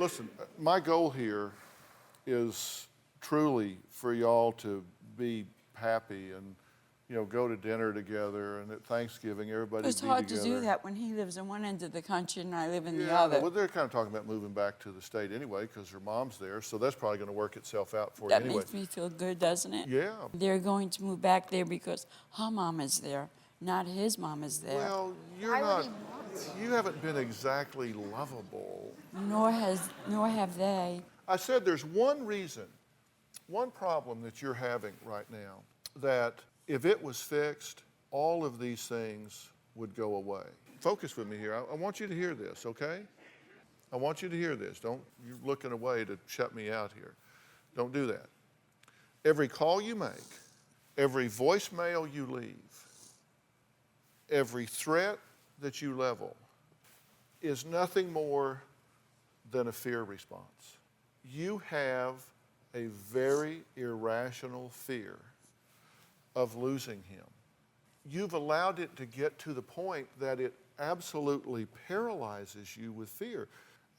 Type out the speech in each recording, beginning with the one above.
Listen, my goal here is truly for y'all to be happy and, you know, go to dinner together, and at Thanksgiving, everybody be It's together. hard to do that when he lives in one end of the country and I live in the Yeah, other. well, they're kind of talking about moving back to the state anyway because her mom's there, so that's probably going to work itself out for you That anyway. makes me feel good, doesn't it? Yeah. They're going to move back there because her mom is there, not his mom is there. Well, you're Why would not. he want You haven't been exactly lovable. Nor have they. I said there's one reason, one problem that you're having right now, that if it was fixed, all of these things would go away. Focus with me here. I want you to hear this, okay? I want you to hear this. You're looking away to shut me out here. Don't do that. Every call you make, every voicemail you leave, every threat that you level is nothing more than a fear response. You have a very irrational fear of losing him. You've allowed it to get to the point that it absolutely paralyzes you with fear.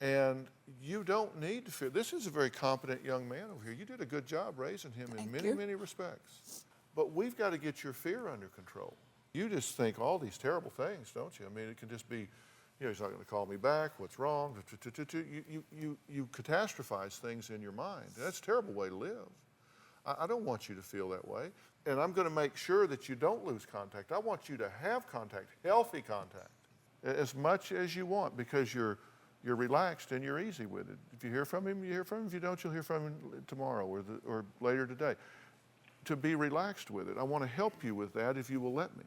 And you don't need to fear. This is a very competent young man over here. You did a good job raising him in many, many respects. But we've got to get your fear under control. You just think all these terrible things, don't you? I mean, it can just be, you know, he's not going to call me back. What's wrong? You catastrophize things in your mind. That's a terrible way to live. I don't want you to feel that way. And I'm going to make sure that you don't lose contact. I want you to have contact, healthy contact, as much as you want, because you're relaxed and you're easy with it. If you hear from him, you hear from him. If you don't, you'll hear from him tomorrow or later today. To be relaxed with it. I want to help you with that if you will let me.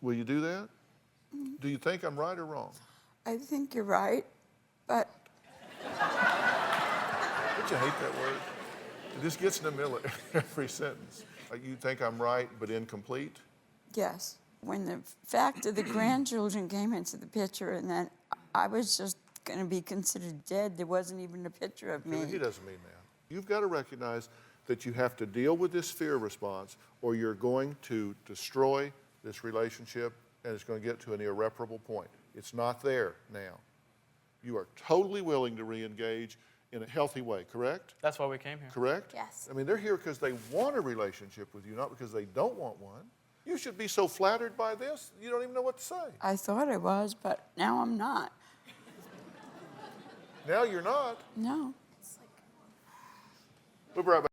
Will you do that? Do you think I'm right or wrong? I think you're right, but Don't you hate that word? It just gets in the middle of every sentence. You think I'm right but incomplete? yes. When the fact of the grandchildren came into the picture and then I was just going to be considered dead, there wasn't even a picture of me. He doesn't mean that. You've got to recognize that you have to deal with this fear response or you're going to destroy this relationship and it's going to get to an irreparable point. It's not there now. You are totally willing to re-engage in a healthy way, correct? That's why we came here. Correct? Yes. I mean, they're here because they want a relationship with you, not because they don't want one. You should be so flattered by this, you don't even know what to say. I thought I was, but now I'm not. Now you're not. No. We'll be right back.